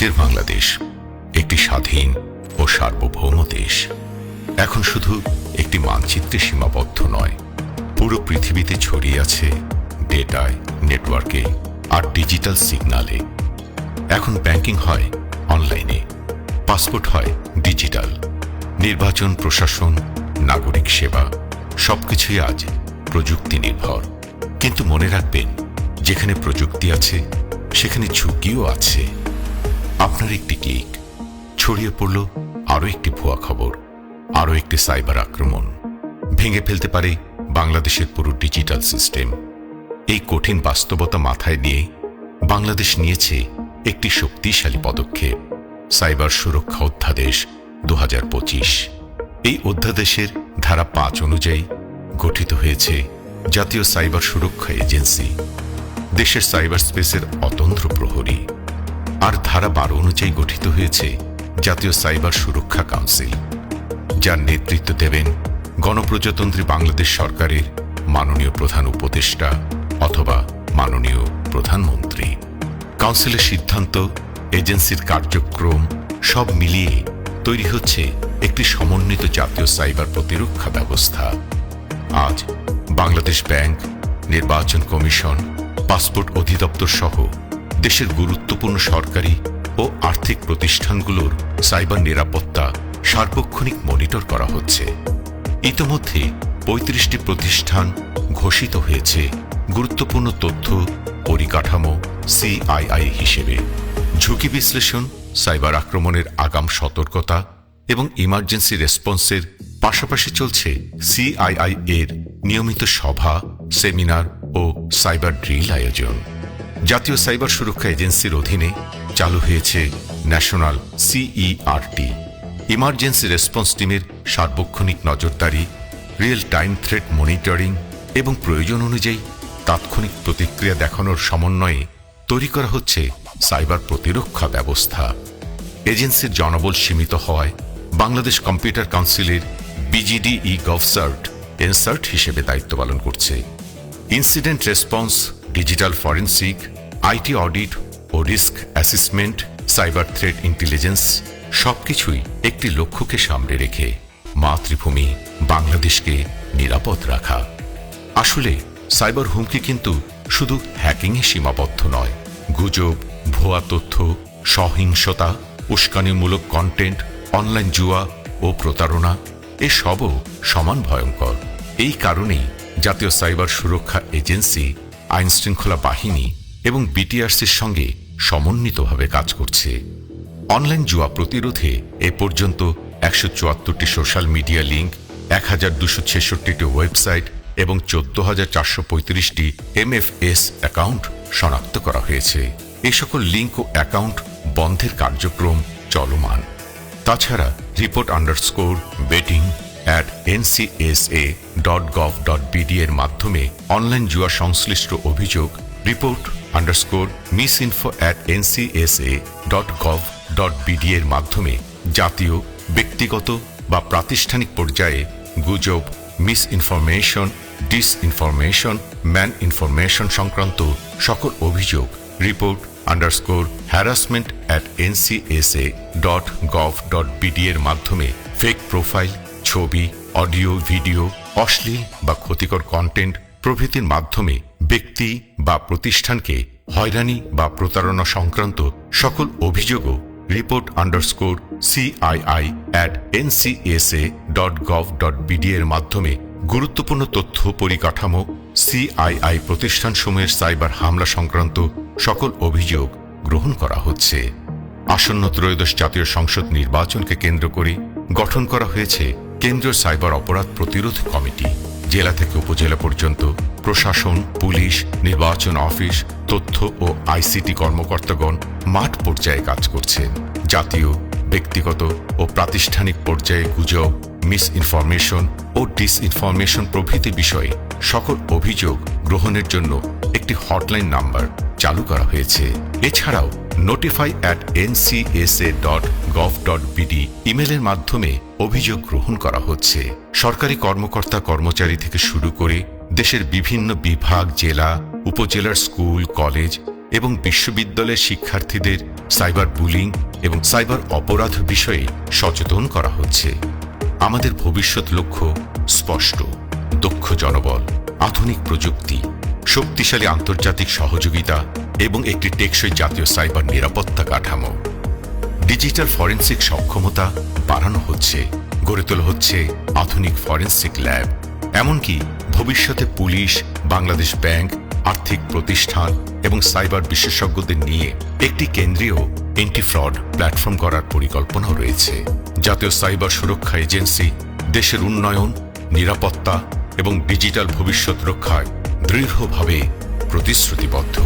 আজকের বাংলাদেশ একটি স্বাধীন ও সার্বভৌম দেশ। এখন শুধু একটি মানচিত্রে সীমাবদ্ধ নয়, পুরো পৃথিবীতে ছড়িয়ে আছে ডেটায়, নেটওয়ার্কে আর ডিজিটাল সিগন্যালে। এখন ব্যাংকিং হয় অনলাইনে, পাসপোর্ট হয় ডিজিটাল, নির্বাচন, প্রশাসন, নাগরিক সেবা সবকিছুই আজ প্রযুক্তি নির্ভর। কিন্তু মনে রাখবেন, যেখানে প্রযুক্তি আছে সেখানে ঝুঁকিও আছে। আপনার একটি ক্লিক, ছড়িয়ে পড়ল আরও একটি ভুয়া খবর, আরও একটি সাইবার আক্রমণ ভেঙে ফেলতে পারে বাংলাদেশের পুরো ডিজিটাল সিস্টেম। এই কঠিন বাস্তবতা মাথায় নিয়ে বাংলাদেশ নিয়েছে একটি শক্তিশালী পদক্ষেপ, সাইবার সুরক্ষা অধ্যাদেশ 2025। এই অধ্যাদেশের ধারা 5 অনুযায়ী গঠিত হয়েছে জাতীয় সাইবার সুরক্ষা এজেন্সি, দেশের সাইবার স্পেসের অতন্ত্র প্রহরী। আর ধারা 12 অনুযায়ী গঠিত হয়েছে জাতীয় সাইবার সুরক্ষা কাউন্সিল, যার নেতৃত্ব দেবেন গণপ্রজাতন্ত্রী বাংলাদেশ সরকারের মাননীয় প্রধান উপদেষ্টা অথবা মাননীয় প্রধানমন্ত্রী। কাউন্সিলের সিদ্ধান্ত, এজেন্সির কার্যক্রম সব মিলিয়ে তৈরি হচ্ছে একটি সমন্বিত জাতীয় সাইবার প্রতিরক্ষা ব্যবস্থা। আজ বাংলাদেশ ব্যাংক, নির্বাচন কমিশন, পাসপোর্ট অধিদপ্তর সহ দেশের গুরুত্বপূর্ণ সরকারি ও আর্থিক প্রতিষ্ঠানগুলোর সাইবার নিরাপত্তা সার্বক্ষণিক মনিটর করা হচ্ছে। ইতোমধ্যে 35টি প্রতিষ্ঠান ঘোষিত হয়েছে গুরুত্বপূর্ণ তথ্য পরিকাঠামো CII হিসেবে। ঝুঁকি বিশ্লেষণ, সাইবার আক্রমণের আগাম সতর্কতা এবং ইমার্জেন্সি রেসপন্সের পাশাপাশি চলছে CII এর নিয়মিত সভা, সেমিনার ও সাইবার ড্রিল আয়োজন। জাতীয় সাইবার সুরক্ষা এজেন্সির অধীনে চালু হয়েছে ন্যাশনাল CERT, ইমার্জেন্সি রেসপন্স টিমের সার্বক্ষণিক নজরদারি, রিয়েল টাইম থ্রেট মনিটরিং এবং প্রয়োজন অনুযায়ী তাৎক্ষণিক প্রতিক্রিয়া দেখানোর সমন্বয়ে তৈরি করা হচ্ছে সাইবার প্রতিরক্ষা ব্যবস্থা। এজেন্সির জনবল সীমিত হওয়ায় বাংলাদেশ কম্পিউটার কাউন্সিলের BGD GovCert এনসার্ট হিসেবে দায়িত্ব পালন করছে। Incident response, digital forensic, IT audit ও risk assessment, cyber threat intelligence সবকিছুই একটি লক্ষ্যকে সামনে রেখে মাতৃভূমি বাংলাদেশকে নিরাপদ রাখা। আসলে সাইবার হুমকি কিন্তু শুধু হ্যাকিংয়ে সীমাবদ্ধ নয়। গুজব, ভুয়া তথ্য, সহিংসতা, উস্কানিমূলক কন্টেন্ট, অনলাইন জুয়া ও প্রতারণা এসবও সমান ভয়ঙ্কর। এই কারণেই জাতীয় সাইবার সুরক্ষা এজেন্সি আইনশৃঙ্খলা বাহিনী এবং BTRCর সঙ্গে সমন্বিতভাবে কাজ করছে। অনলাইন জুয়া প্রতিরোধে এ পর্যন্ত 174টি সোশ্যাল মিডিয়া লিঙ্ক, 1266টি ওয়েবসাইট এবং 14,435টি MFS অ্যাকাউন্ট শনাক্ত করা হয়েছে। এই সকল লিঙ্ক ও অ্যাকাউন্ট বন্ধের কার্যক্রম চলমান। তাছাড়া report_betting@ncsa.gov.bd এর মাধ্যমে অনলাইন জুয়া সংশ্লিষ্ট অভিযোগ report_misinfo@ncsa.gov.bd এর মাধ্যমে জাতীয়, ব্যক্তিগত বা প্রাতিষ্ঠানিক পর্যায়ে গুজব, মিসইনফরমেশন, ডিসইনফরমেশন, ম্যান ইনফরমেশন সংক্রান্ত সকল অভিযোগ report_harassment@ncsa.gov.bd এর মাধ্যমে ফেক প্রোফাইল, ছবি, অডিও, ভিডিও, অশ্লীল বা ক্ষতিকর কন্টেন্ট প্রভৃতির মাধ্যমে ব্যক্তি বা প্রতিষ্ঠানকে হয়রানি বা প্রতারণা সংক্রান্ত সকল অভিযোগও report_CII@ncsa.gov.bd এর মাধ্যমে গুরুত্বপূর্ণ তথ্য পরিকাঠামো CII প্রতিষ্ঠানসমূহের সাইবার হামলা সংক্রান্ত সকল অভিযোগ গ্রহণ করা হচ্ছে। আসন্ন ত্রয়োদশ জাতীয় সংসদ নির্বাচনকে কেন্দ্র করে গঠন করা হয়েছে কেন্দ্রীয় সাইবার অপরাধ প্রতিরোধ কমিটি। জেলা থেকে উপজেলা পর্যন্ত প্রশাসন, পুলিশ, নির্বাচন অফিস, তথ্য ও ICT কর্মকর্তাগণ মাঠ পর্যায়ে কাজ করছেন। জাতীয়, ব্যক্তিগত ও প্রাতিষ্ঠানিক পর্যায়ে গুজব, মিসইনফরমেশন ও ডিসইনফরমেশন প্রভৃতি বিষয়ে সকল অভিযোগ গ্রহণের জন্য একটি হটলাইন নাম্বার চালু করা হয়েছে। এছাড়াও notify@ncsa.gov.bd ইমেলের মাধ্যমে অভিযোগ গ্রহণ করা হচ্ছে। সরকারি কর্মকর্তা কর্মচারী থেকে শুরু করে দেশের বিভিন্ন বিভাগ, জেলা, উপজেলার স্কুল, কলেজ এবং বিশ্ববিদ্যালয়ের শিক্ষার্থীদের সাইবার বুলিং এবং সাইবার অপরাধ বিষয়ে সচেতন করা হচ্ছে। আমাদের ভবিষ্যৎ লক্ষ্য স্পষ্ট: দক্ষ জনবল, আধুনিক প্রযুক্তি, শক্তিশালী আন্তর্জাতিক সহযোগিতা এবং একটি টেকসই জাতীয় সাইবার নিরাপত্তা কাঠামো। ডিজিটাল ফরেনসিক সক্ষমতা বাড়ানো হচ্ছে, গড়ে তোলা হচ্ছে আধুনিক ফরেনসিক ল্যাব। এমনকি ভবিষ্যতে পুলিশ, বাংলাদেশ ব্যাংক, আর্থিক প্রতিষ্ঠান এবং সাইবার বিশেষজ্ঞদের নিয়ে একটি কেন্দ্রীয় এন্টি ফ্রড প্ল্যাটফর্ম করার পরিকল্পনাও রয়েছে। জাতীয় সাইবার সুরক্ষা এজেন্সি দেশের উন্নয়ন, নিরাপত্তা এবং ডিজিটাল ভবিষ্যৎ রক্ষায় দৃঢ়ভাবে প্রতিশ্রুতিবদ্ধ।